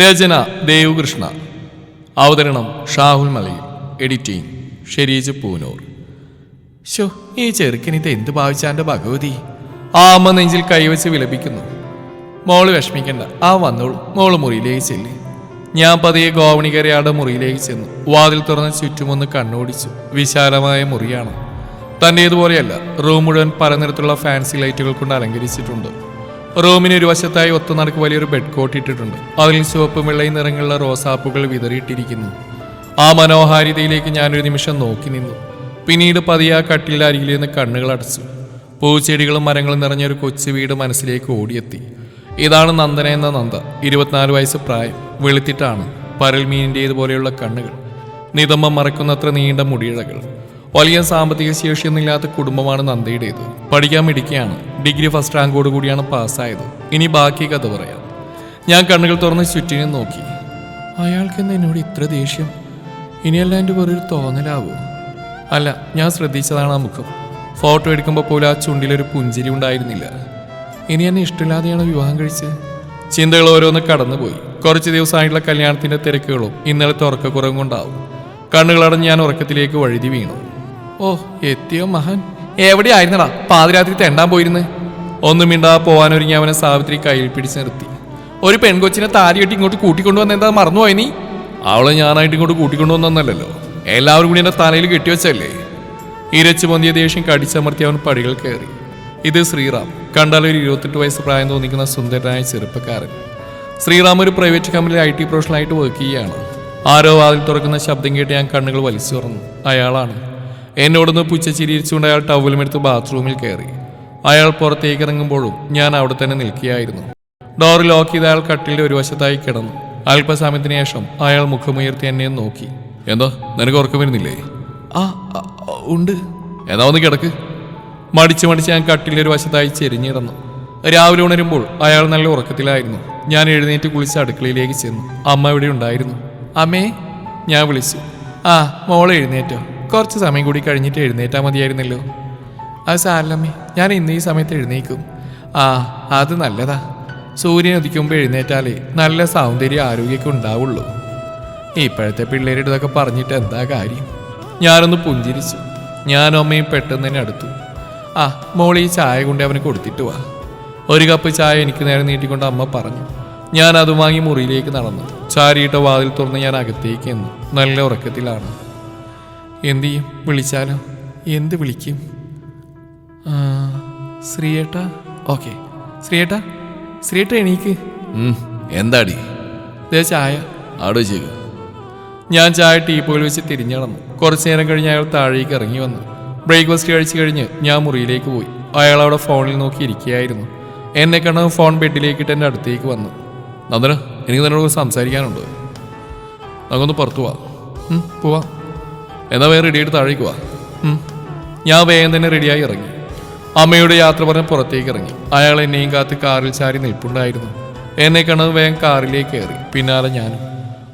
രചന ദേവകൃഷ്ണ. അവതരണം ഷാഹുൽ മലയിൽ. Editing Shereej Poonoor. Show, ഈ ചെറുക്കനിത് എന്ത് ഭാവിച്ചാൻ്റെ ഭഗവതി? ആ അമ്മ നെഞ്ചിൽ കൈവച്ച് വിലപിക്കുന്നു. മോള് വിഷമിക്കണ്ട, ആ വന്നോളൂ, മോള് മുറിയിലേക്ക് ചെല്ല്. ഞാൻ പതിയെ ഗോവണി കയറിയാളുടെ മുറിയിലേക്ക് ചെന്നു. വാതിൽ തുറന്ന് ചുറ്റുമൊന്ന് കണ്ണോടിച്ചു. വിശാലമായ മുറിയാണ്. തൻ്റേതുപോലെയല്ല. റൂം മുഴുവൻ പല നിറത്തിലുള്ള ഫാൻസി ലൈറ്റുകൾ കൊണ്ട് അലങ്കരിച്ചിട്ടുണ്ട്. റൂമിന് ഒരു വശത്തായി ഒത്തുനടക്ക് വലിയൊരു ബെഡ് കോട്ട് ഇട്ടിട്ടുണ്ട്. അതിൽ ചുവപ്പും വെള്ളയും നിറങ്ങളുള്ള റോസാപ്പുകൾ വിതറിയിട്ടിരിക്കുന്നു. ആ മനോഹാരിതയിലേക്ക് ഞാനൊരു നിമിഷം നോക്കി നിന്നു. പിന്നീട് പതിയെ ആ കട്ടിലിന്റെ അരികിൽ നിന്ന് കണ്ണുകൾ അടച്ചു. പൂച്ചെടികളും മരങ്ങളും നിറഞ്ഞൊരു കൊച്ചു വീട് മനസ്സിലേക്ക് ഓടിയെത്തി. ഇതാണ് നന്ദന എന്ന നന്ദ. 24 വയസ്സ് പ്രായം. വെളുത്തിട്ടാണ്. പരൽമീനിൻ്റേതുപോലെയുള്ള കണ്ണുകൾ, നിതംബം മറക്കുന്നത്ര നീണ്ട മുടിയിഴകൾ. വലിയ സാമ്പത്തിക ശേഷിയൊന്നുമില്ലാത്ത കുടുംബമാണ് നന്ദയുടേത്. പഠിക്കാൻ മിടുക്കിയാണ്. ഡിഗ്രി ഫസ്റ്റ് റാങ്കോട് കൂടിയാണ് പാസ്സായത്. ഇനി ബാക്കി കഥ പറയാം. ഞാൻ കണ്ണുകൾ തുറന്ന് ചുറ്റിനും നോക്കി. അയാൾക്കെന്താ എന്നോട് ഇത്ര ദേഷ്യം? ഇനിയെല്ലാം എൻ്റെ വേറൊരു തോന്നലാവോ? അല്ല, ഞാൻ ശ്രദ്ധിച്ചതാണ് ആ മുഖം. ഫോട്ടോ എടുക്കുമ്പോൾ പോലും ആ ചുണ്ടിലൊരു പുഞ്ചിരി ഉണ്ടായിരുന്നില്ല. ഇനി എന്നെ ഇഷ്ടമില്ലാതെയാണ് വിവാഹം കഴിച്ചത്. ചിന്തകൾ ഓരോന്ന് കടന്നുപോയി. കുറച്ച് ദിവസമായിട്ടുള്ള കല്യാണത്തിൻ്റെ തിരക്കുകളും ഇന്നലത്തെ ഉറക്കക്കുറവും കൊണ്ടാവും. കണ്ണുകളടഞ്ഞ് ഞാൻ ഉറക്കത്തിലേക്ക് വഴുതി വീണു. ഓ, എത്തിയോ മഹാൻ? എവിടെയായിരുന്നടാ പാതിരാത്രി തെണ്ടാൻ പോയിരുന്ന്? ഒന്നും മിണ്ടാ പോവാനൊരുങ്ങി അവനെ സാവിത്രി കയ്യിൽ പിടിച്ച് നിർത്തി. ഒരു പെൺകൊച്ചിനെ താരികെട്ടി ഇങ്ങോട്ട് കൂട്ടിക്കൊണ്ടുവന്ന് എന്താ മറന്നുപോയി നീ? അവളെ ഞാനായിട്ട് ഇങ്ങോട്ട് കൂട്ടിക്കൊണ്ടുവന്നല്ലോ. എല്ലാവരും കൂടി എൻ്റെ തലയിൽ കെട്ടിവെച്ചല്ലേ? ഇരച്ചു പൊന്തിയ ദേഷ്യം കടിച്ചമർത്തി അവൻ പടികൾ കയറി. ഇത് ശ്രീറാം. കണ്ടാൽ ഒരു 28 വയസ്സ് പ്രായം തോന്നിക്കുന്ന സുന്ദരനായ ചെറുപ്പക്കാരൻ. ശ്രീറാം ഒരു പ്രൈവറ്റ് കമ്പനിയിൽ IT പ്രൊഫഷണലായിട്ട് വർക്ക് ചെയ്യുകയാണ്. ആരോ വാതിൽ തുറക്കുന്ന ശബ്ദം കേട്ട് ഞാൻ കണ്ണുകൾ വലിച്ചു തുറന്നു. അയാളാണ്. എന്നോടൊന്ന് പുച്ഛച്ചിരിച്ചുകൊണ്ട് അയാൾ ടവലുമെടുത്ത് ബാത്റൂമിൽ കയറി. അയാൾ പുറത്തേക്ക് ഇറങ്ങുമ്പോഴും ഞാൻ അവിടെ തന്നെ നിൽക്കുകയായിരുന്നു. ഡോർ ലോക്ക് ചെയ്ത അയാൾ കട്ടിലിന്റെ ഒരു വശത്തായി കിടന്നു. അല്പസമയത്തിന് ശേഷം അയാൾ മുഖമുയർത്തി എന്നെ നോക്കി. എന്താ, നിനക്ക് ഉറക്കം വരുന്നില്ലേ? ആ ഉണ്ട്. എന്നാ ഒന്ന് കിടക്ക്. മടിച്ച് ഞാൻ കട്ടിലിന്റെ ഒരു വശത്തായി ചെരിഞ്ഞിരുന്നു. രാവിലെ ഉണരുമ്പോൾ അയാൾ നല്ല ഉറക്കത്തിലായിരുന്നു. ഞാൻ എഴുന്നേറ്റ് കുളിച്ച് അടുക്കളയിലേക്ക് ചെന്നു. അമ്മ ഇവിടെ ഉണ്ടായിരുന്നു. അമ്മേ, ഞാൻ വിളിച്ചു. ആ, മോളെ എഴുന്നേറ്റോ? കുറച്ച് സമയം കൂടി കഴിഞ്ഞിട്ട് എഴുന്നേറ്റാൽ മതിയായിരുന്നല്ലോ. അത് സാരല്ലമ്മേ, ഞാൻ ഇന്ന് ഈ സമയത്ത് എഴുന്നേക്കും. ആ, അത് നല്ലതാ. സൂര്യൻ ഉദിക്കുമ്പോൾ എഴുന്നേറ്റാലേ നല്ല സൗന്ദര്യം ആരോഗ്യമൊക്കെ ഉണ്ടാവുള്ളൂ. ഇപ്പോഴത്തെ പിള്ളേരുടെ ഇതൊക്കെ പറഞ്ഞിട്ട് എന്താ കാര്യം? ഞാനൊന്ന് പുഞ്ചിരിച്ചു. ഞാനും അമ്മയും പെട്ടെന്ന് തന്നെ അടുത്തു. ആ, മോൾ ഈ ചായ കൊണ്ട് അവന് കൊടുത്തിട്ട് വാ. ഒരു കപ്പ് ചായ എനിക്ക് നേരെ നീട്ടിക്കൊണ്ട് അമ്മ പറഞ്ഞു. ഞാൻ അത് വാങ്ങി മുറിയിലേക്ക് നടന്നു. ചാരിയിട്ട വാതിൽ തുറന്ന് ഞാൻ അകത്തേക്ക് എന്നു. നല്ല ഉറക്കത്തിലാണ്. എന്തു ചെയ്യും? വിളിച്ചാലോ? എന്ത് വിളിക്കും? ശ്രീയേട്ടാ. ഓക്കെ, ശ്രീയേട്ടാ. ശ്രീയേട്ടാ എണീക്ക്. എന്താടി? ചായ ആടോ ചെയ്തു. ഞാൻ ചായ ടീപ്പോയിൽ വെച്ച് തിരിഞ്ഞു നടന്നു. കുറച്ചു നേരം കഴിഞ്ഞ് അയാൾ താഴേക്ക് ഇറങ്ങി വന്നു. ബ്രേക്ക്ഫാസ്റ്റ് കഴിച്ചു കഴിഞ്ഞ് ഞാൻ മുറിയിലേക്ക് പോയി. അയാൾ അവിടെ ഫോണിൽ നോക്കി ഇരിക്കുകയായിരുന്നു. എന്നെ കണ്ട ഫോൺ ബെഡിലേക്കിട്ട് എൻ്റെ അടുത്തേക്ക് വന്നു. നന്ദന, എനിക്ക് നിന്നോട് സംസാരിക്കാനുണ്ട്. നമുക്കൊന്ന് പുറത്തു പോവാം. എന്നാ വേറെ റെഡിയായിട്ട് താഴേക്ക് വാ. ഞാൻ വേഗം തന്നെ റെഡിയായി ഇറങ്ങി. അമ്മയുടെ യാത്ര പറഞ്ഞ് പുറത്തേക്ക് ഇറങ്ങി. അയാൾ എന്നെയും കാത്ത് കാറിൽ ചാരി നിൽപ്പുണ്ടായിരുന്നു. എന്നെ കണ്ടത് വേഗം കാറിലേക്ക് കയറി. പിന്നാലെ ഞാനും.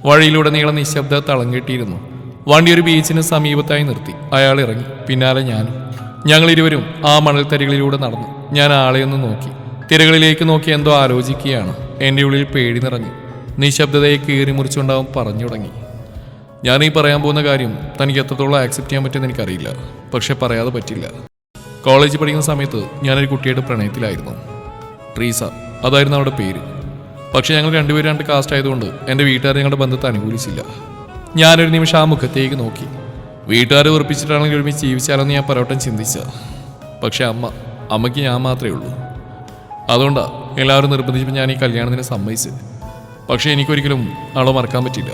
വഴിയിലൂടെ നീളം നിശബ്ദ തളം കെട്ടിയിരുന്നു. വണ്ടി ഒരു ബീച്ചിന് സമീപത്തായി നിർത്തി. അയാൾ ഇറങ്ങി. പിന്നാലെ ഞാനും. ഞങ്ങൾ ഇരുവരും ആ മണൽത്തരികളിലൂടെ നടന്നു. ഞാൻ ആളെയൊന്ന് നോക്കി. തിരകളിലേക്ക് നോക്കി എന്തോ ആലോചിക്കുകയാണ്. എൻ്റെ ഉള്ളിൽ പേടി നിറഞ്ഞു. നിശബ്ദതയെ കീറി മുറിച്ചുകൊണ്ടാവും പറഞ്ഞു തുടങ്ങി. ഞാൻ ഈ പറയാൻ പോകുന്ന കാര്യം തനിക്ക് എത്രത്തോളം ആക്സെപ്റ്റ് ചെയ്യാൻ പറ്റുമെന്ന് എനിക്കറിയില്ല. പക്ഷെ പറയാതെ പറ്റില്ല. കോളേജിൽ പഠിക്കുന്ന സമയത്ത് ഞാനൊരു കുട്ടിയുടെ പ്രണയത്തിലായിരുന്നു. ട്രീസ, അതായിരുന്നു അവളുടെ പേര്. പക്ഷെ ഞങ്ങൾ രണ്ടുപേരും 2 കാസ്റ്റ് ആയതുകൊണ്ട് എൻ്റെ വീട്ടുകാർ ഞങ്ങളുടെ ബന്ധത്തെ അനുകൂലിച്ചില്ല. ഞാനൊരു നിമിഷം ആ മുഖത്തേക്ക് നോക്കി. വീട്ടുകാരെ ഉറപ്പിച്ചിട്ടാണെങ്കിൽ ഒരുമിച്ച് ജീവിച്ചാലെന്ന് ഞാൻ പലവട്ടം ചിന്തിച്ച. പക്ഷെ അമ്മയ്ക്ക് ഞാൻ മാത്രമേ ഉള്ളൂ. അതുകൊണ്ടാണ് എല്ലാവരും നിർബന്ധിച്ചപ്പോൾ ഞാൻ ഈ കല്യാണത്തിന് സമ്മതിച്ച്. പക്ഷേ എനിക്കൊരിക്കലും അവളെ മറക്കാൻ പറ്റില്ല.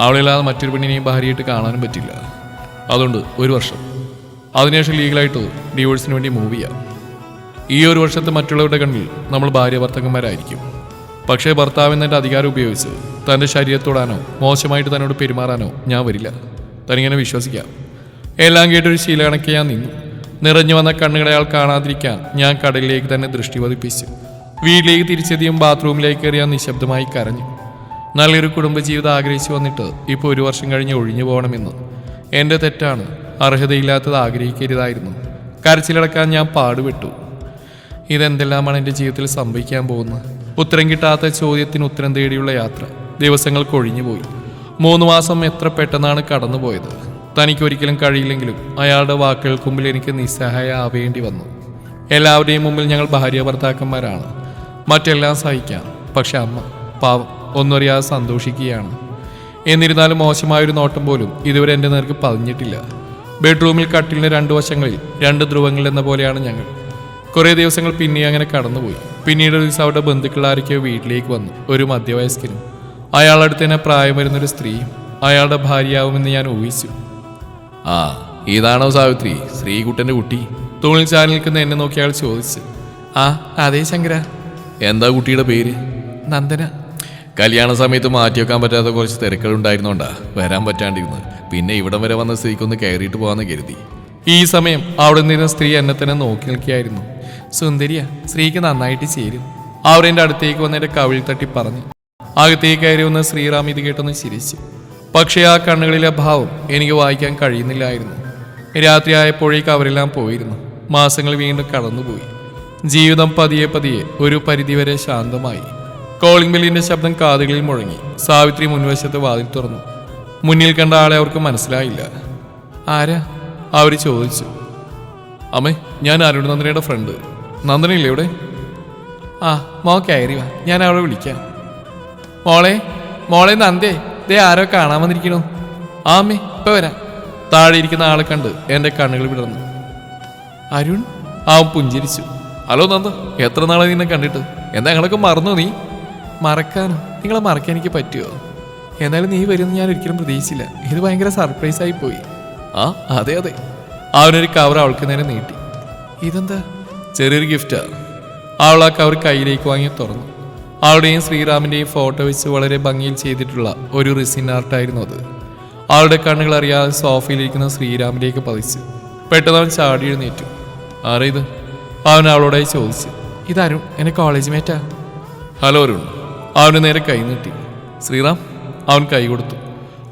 അവളെല്ലാതെ മറ്റൊരു പെണ്ണിനെയും ഭാര്യയായിട്ട് കാണാനും പറ്റില്ല. അതുകൊണ്ട് 1 വർഷം, അതിനുശേഷം ലീഗലായിട്ട് ഡിവോഴ്സിന് വേണ്ടി മൂവ് ചെയ്യാം. ഈ 1 വർഷത്തെ മറ്റുള്ളവരുടെ കണ്ണിൽ നമ്മൾ ഭാര്യ ഭർത്താക്കന്മാരായിരിക്കും. പക്ഷേ ഭർത്താവ് എന്നതിൻ്റെ അധികാരം ഉപയോഗിച്ച് തൻ്റെ ശരീരത്തോടാനോ മോശമായിട്ട് തന്നോട് പെരുമാറാനോ ഞാൻ വരില്ല. തനിങ്ങനെ വിശ്വസിക്കാം. എല്ലാം കേട്ടൊരു ശീലകണക്കെ ഞാൻ നിന്നു. നിറഞ്ഞു വന്ന കണ്ണുകളെ അയാൾ കാണാതിരിക്കാൻ ഞാൻ കടലിലേക്ക് തന്നെ ദൃഷ്ടി പതിപ്പിച്ചു. വീട്ടിലേക്ക് തിരിച്ചെത്തിയും ബാത്റൂമിലേക്ക് കയറി ഞാൻ നിശബ്ദമായി കരഞ്ഞു. നല്ലൊരു കുടുംബജീവിതം ആഗ്രഹിച്ചു വന്നിട്ട് ഇപ്പോൾ 1 വർഷം കഴിഞ്ഞ് ഒഴിഞ്ഞു പോകണമെന്ന്. എൻ്റെ തെറ്റാണ്. അർഹതയില്ലാത്തത് ആഗ്രഹിക്കരുതായിരുന്നു. കരച്ചിലടക്കാൻ ഞാൻ പാടുപെട്ടു. ഇതെന്തെല്ലാമാണ് എൻ്റെ ജീവിതത്തിൽ സംഭവിക്കാൻ പോകുന്നത്? ഉത്തരം കിട്ടാത്ത ചോദ്യത്തിന് ഉത്തരം തേടിയുള്ള യാത്ര ദിവസങ്ങൾ കൊഴിഞ്ഞുപോയി. 3 മാസം എത്ര പെട്ടെന്നാണ് കടന്നുപോയത്. തനിക്കൊരിക്കലും കഴിയില്ലെങ്കിലും അയാളുടെ വാക്കുകൾക്ക് മുമ്പിൽ എനിക്ക് നിസ്സഹായ ആവേണ്ടി വന്നു. എല്ലാവരുടെയും മുമ്പിൽ ഞങ്ങൾ ഭാര്യ ഭർത്താക്കന്മാരാണ്. മറ്റെല്ലാം സഹിക്കാം. പക്ഷെ അമ്മ പാവം ഒന്നറിയാതെ സന്തോഷിക്കുകയാണ്. എന്നിരുന്നാലും മോശമായൊരു നോട്ടം പോലും ഇതുവരെ എൻ്റെ നേർക്ക് പതിഞ്ഞിട്ടില്ല. ബെഡ്റൂമിൽ കട്ടിലിന് 2 വശങ്ങളിൽ 2 ധ്രുവങ്ങൾ എന്ന പോലെയാണ് ഞങ്ങൾ. കുറേ ദിവസങ്ങൾ പിന്നെ അങ്ങനെ കടന്നുപോയി. പിന്നീട് ഒരു ദിവസം അവരുടെ ബന്ധുക്കൾ ആരൊക്കെയോ വീട്ടിലേക്ക് വന്നു. ഒരു മധ്യവയസ്കനും അയാളടുത്ത് തന്നെ പ്രായം വരുന്നൊരു സ്ത്രീയും അയാളുടെ ഭാര്യയാവുമെന്ന് ഞാൻ ഊഹിച്ചു. ആ ഇതാണോ സാവിത്രി, ശ്രീകുട്ടൻ്റെ കുട്ടി? തൂണിൽ ചാരി നിൽക്കുന്ന എന്നെ നോക്കി അയാൾ ചോദിച്ചു. ആ അതെ ശങ്കര. എന്താ കുട്ടിയുടെ പേര്? നന്ദന. കല്യാണ സമയത്ത് മാറ്റിവെക്കാൻ പറ്റാത്ത കുറച്ച് തിരക്കുകളുണ്ടായിരുന്നോണ്ടാ വരാൻ പറ്റാണ്ടിരുന്നത്. പിന്നെ ഇവിടം വരെ വന്ന സ്ത്രീക്കൊന്ന് കയറിയിട്ട് പോകാമെന്ന് കരുതി. ഈ സമയം അവിടെ നിന്ന സ്ത്രീ എന്നെ തന്നെ നോക്കി നിൽക്കുകയായിരുന്നു. സുന്ദരിയ, സ്ത്രീക്ക് നന്നായിട്ട് ചേരും. അവരെൻ്റെ അടുത്തേക്ക് വന്ന് എൻ്റെ കവിൾ തട്ടി പറഞ്ഞു. അകത്തേക്ക് കയറി വന്ന ശ്രീറാം ഇത് കേട്ടൊന്ന് ചിരിച്ചു. പക്ഷേ ആ കണ്ണുകളിലെ ഭാവം എനിക്ക് വായിക്കാൻ കഴിയുന്നില്ലായിരുന്നു. രാത്രി ആയപ്പോഴേക്ക് അവരെല്ലാം പോയിരുന്നു. മാസങ്ങൾ വീണ്ടും കടന്നുപോയി. ജീവിതം പതിയെ പതിയെ ഒരു പരിധിവരെ ശാന്തമായി. കോളിംഗ് ബെല്ലിന്റെ ശബ്ദം കാതുകളിൽ മുഴങ്ങി. സാവിത്രി മുൻവശത്ത് വാതിൽ തുറന്നു. മുന്നിൽ കണ്ട ആളെ അവർക്ക് മനസ്സിലായില്ല. ആരാ? അവർ ചോദിച്ചു. അമ്മേ, ഞാൻ അരുൺ നന്ദനയുടെ ഫ്രണ്ട്. നന്ദനയില്ലേ ഇവിടെ? ആ മോ കയറി വാ, ഞാൻ അവളെ വിളിക്കാം. മോളെ മോളെ നന്ദേ, ദേ ആരോ കാണാൻ വന്നിരിക്കണു. ആമ്മേ ഇപ്പൊ വരാം. താഴെ ഇരിക്കുന്ന ആളെ കണ്ട് എൻ്റെ കണ്ണുകൾ വിടർന്നു. അരുൺ? അവൻ പുഞ്ചിരിച്ചു. ഹലോ നന്ദ, എത്ര നാളെ നിന്നെ കണ്ടിട്ട്? എന്താ ഞങ്ങളൊക്കെ മറന്നോ നീ? മറക്കാനോ? നിങ്ങളെ മറക്കാൻ എനിക്ക് പറ്റുമോ? എന്നാലും നീ വരുമെന്ന് ഞാൻ ഒരിക്കലും പ്രതീക്ഷിച്ചില്ല. ഇത് ഭയങ്കര സർപ്രൈസ് ആയി പോയി. ആ അതെ അതെ. അവനൊരു കവർ അവൾക്ക് നേരെ നീട്ടി. ഇതെന്താ? ചെറിയൊരു ഗിഫ്റ്റാ. അവൾ ആ കവർ കയ്യിലേക്ക് വാങ്ങി തുറന്നു. അവളുടെയും ശ്രീറാമിൻ്റെയും ഫോട്ടോ വെച്ച് വളരെ ഭംഗിയിൽ ചെയ്തിട്ടുള്ള ഒരു റിസിൻ ആർട്ടായിരുന്നു അത്. അവളുടെ കണ്ണുകൾ അറിയാതെ സോഫയിലിരിക്കുന്ന ശ്രീറാമിലേക്ക് പതിച്ചു. പെട്ടെന്ന് അവൻ ചാടി എഴുന്നേറ്റു. ആരാ ഇത്? അവൻ അവളോടായി ചോദിച്ചു. ഇത് അരുൺ, എൻ്റെ കോളേജ് മേറ്റാ. ഹലോ അരുൺ. അവന് നേരെ കൈ നീട്ടി. ശ്രീറാം. അവൻ കൈ കൊടുത്തു.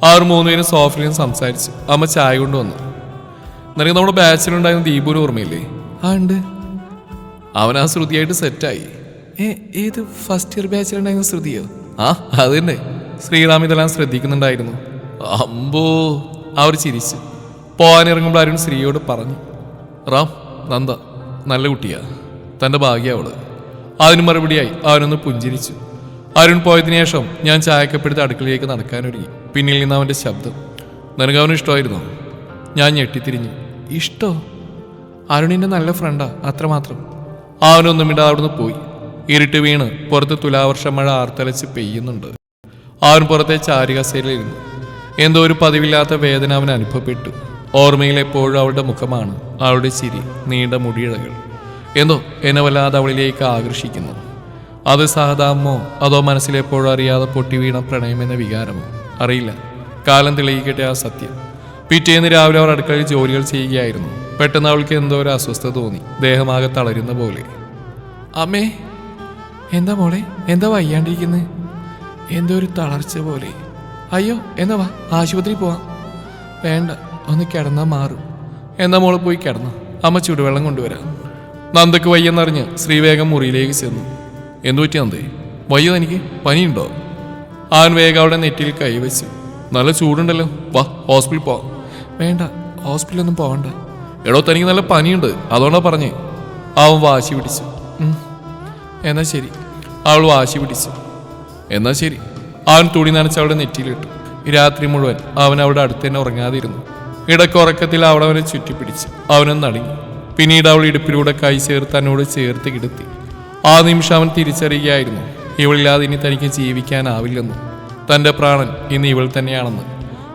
അവർ 3 പേരും സോഫയിൽ സംസാരിച്ചു. അമ്മ ചായ കൊണ്ടുവന്നു. നിനക്ക് നമ്മുടെ ബാച്ചിലുണ്ടായിരുന്ന ദീപുവിന് ഓർമ്മയില്ലേ? ആ ഉണ്ട്. അവൻ ആ ശ്രുതിയായിട്ട് സെറ്റായി. ഏത് ഫസ്റ്റ് ഇയർ ബാച്ചിലുണ്ടായിരുന്ന ശ്രുതിയോ? ആ അത് തന്നെ. ശ്രീറാം ഇതെല്ലാം ശ്രദ്ധിക്കുന്നുണ്ടായിരുന്നു. അമ്പോ. അവർ ചിരിച്ചു. പോകാനിറങ്ങുമ്പോൾ അരുൺ ശ്രീയോട് പറഞ്ഞു. റാം, നന്ദ നല്ല കുട്ടിയാ, തൻ്റെ ഭാഗ്യ അവള്. അതിന് മറുപടിയായി അവനൊന്ന് പുഞ്ചിരിച്ചു. അരുൺ പോയതിനു ശേഷം ഞാൻ ചായക്കപ്പെടുത്ത് അടുക്കളയിലേക്ക് നടക്കാനൊരുങ്ങി. പിന്നിൽ നിന്ന് അവൻ്റെ ശബ്ദം. നിനക്ക് അവന് ഇഷ്ടമായിരുന്നോ? ഞാൻ ഞെട്ടിത്തിരിഞ്ഞു. ഇഷ്ടോ? അരുണിൻ്റെ നല്ല ഫ്രണ്ടാ, അത്രമാത്രം. അവനൊന്നും ഇടാതെ അവിടുന്ന് പോയി. ഇരുട്ട് വീണ് പുറത്ത് തുലാവർഷ മഴ ആർത്തലച്ച് പെയ്യുന്നുണ്ട്. അവൻ പുറത്തെ ചാരുകസേരയിലിരുന്നു. എന്തോ ഒരു പതിവില്ലാത്ത വേദന അവൻ അനുഭവപ്പെട്ടു. ഓർമ്മയിൽ എപ്പോഴും അവളുടെ മുഖമാണ്, അവളുടെ ചിരി, നീണ്ട മുടിയിഴകൾ. എന്തോ എന്നെ വല്ലാതെ അവളിലേക്ക് ആകർഷിക്കുന്നു. അത് സഹതാപമോ അതോ മനസ്സിലെപ്പോഴും അറിയാതെ പൊട്ടി വീണ പ്രണയമെന്ന വികാരമോ അറിയില്ല. കാലം തെളിയിക്കട്ടെ ആ സത്യം. പിറ്റേന്ന് രാവിലെ അവർ അടുക്കളയിൽ ജോലികൾ ചെയ്യുകയായിരുന്നു. പെട്ടെന്ന് അവൾക്ക് എന്തോ ഒരു അസ്വസ്ഥത തോന്നി. ദേഹമാകെ തളരുന്ന പോലെ. അമ്മേ, എന്താ മോളെ? എന്താ വയ്യാണ്ടിരിക്കുന്നത്? എന്തോ ഒരു തളർച്ച പോലെ. അയ്യോ എന്നാ വാ, ആശുപത്രി പോവാം. വേണ്ട, ഒന്ന് കിടന്നാൽ മാറും. എന്നാ മോള് പോയി കിടന്നു, അമ്മ ചുടുവെള്ളം കൊണ്ടുവരാം. നന്ദക്ക് വയ്യെന്നറിഞ്ഞ് ശ്രീവേഗം മുറിയിലേക്ക് ചെന്നു. എന്തു പറ്റി നന്ദേ? വയ്യോ, എനിക്ക് പനിയുണ്ടോ? അവൻ വേഗം അവിടെ നെറ്റിയിൽ കൈവച്ചു. നല്ല ചൂടുണ്ടല്ലോ, വാ ഹോസ്പിറ്റലിൽ പോവാം. വേണ്ട, ഹോസ്പിറ്റലൊന്നും പോകണ്ട. എടോ, തനിക്ക് നല്ല പനിയുണ്ട്, അതുകൊണ്ടാ പറഞ്ഞേ. അവൻ വാശി പിടിച്ചു. എന്നാ ശരി. അവൾ വാശി പിടിച്ചു. എന്നാ ശരി. അവൻ തുണി നനച്ച് അവളുടെ നെറ്റിയിലിട്ടു. രാത്രി മുഴുവൻ അവൻ അവിടെ അടുത്ത് തന്നെ ഉറങ്ങാതിരുന്നു. ഇടയ്ക്ക് ഉറക്കത്തിൽ അവൾ അവനെ ചുറ്റിപ്പിടിച്ചു. അവനൊന്ന് അടങ്ങി. പിന്നീട് അവൾ ഇടുപ്പിലൂടെ കൈ ചേർത്ത് തന്നോട് ചേർത്ത് കിടത്തി. ആ നിമിഷം അവൻ തിരിച്ചറിയുകയായിരുന്നു, ഇവളില്ലാതെ ഇനി തനിക്ക് ജീവിക്കാനാവില്ലെന്ന്. തൻ്റെ പ്രാണൻ ഇന്ന് ഇവൾ തന്നെയാണെന്ന്.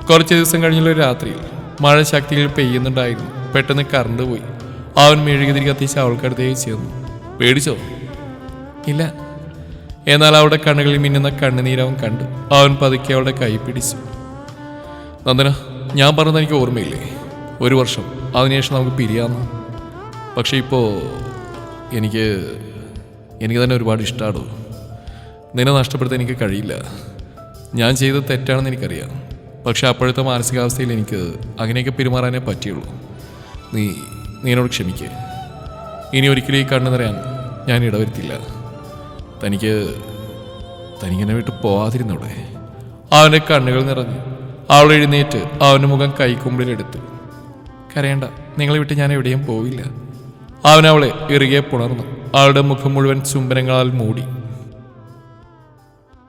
കുറച്ച് ദിവസം കഴിഞ്ഞുള്ള ഒരു രാത്രിയിൽ മഴ ശക്തിയിൽ പെയ്യുന്നുണ്ടായിരുന്നു. പെട്ടെന്ന് കറണ്ട് പോയി. അവൻ മെഴുകുതിരി കത്തിച്ച് അവൾക്കടുത്തേക്ക് ചേർന്നു. പേടിച്ചോ? ഇല്ല. എന്നാൽ അവളുടെ കണ്ണുകളിൽ മിന്നുന്ന കണ്ണുനീരവൻ കണ്ടു. അവൻ പതുക്കെ അവളുടെ കൈ പിടിച്ചു. നന്ദന, ഞാൻ പറഞ്ഞത് എനിക്ക് ഓർമ്മയില്ലേ? 1 വർഷം അതിനുശേഷം നമുക്ക് പിരിയാമെന്ന്. പക്ഷെ ഇപ്പോൾ എനിക്ക് തന്നെ ഒരുപാട് ഇഷ്ടമാണോ. നിന്നെ നഷ്ടപ്പെടുത്താൻ എനിക്ക് കഴിയില്ല. ഞാൻ ചെയ്തത് തെറ്റാണെന്ന് എനിക്കറിയാം. പക്ഷെ അപ്പോഴത്തെ മാനസികാവസ്ഥയിൽ എനിക്ക് അങ്ങനെയൊക്കെ പെരുമാറാനേ പറ്റിയുള്ളൂ. നീ എന്നോട് ക്ഷമിക്കുക. ഇനി ഒരിക്കലും ഈ കണ്ണു നിറയാൻ ഞാൻ ഇടവരുത്തില്ല. തനിക്കെന്നെ വിട്ട് പോവാതിരുന്നൂടെ? അവൻ്റെ കണ്ണുകൾ നിറഞ്ഞു. അവൾ എഴുന്നേറ്റ് അവൻ്റെ മുഖം കൈക്കുമ്പിളിലെടുത്തു. കരയണ്ട, നിങ്ങളെ വിട്ട് ഞാൻ എവിടെയും പോവില്ല. അവൻ അവളെ ഇറുകെ പുണർന്നു. അവളുടെ മുഖം മുഴുവൻ ചുംബനങ്ങളാൽ മൂടി.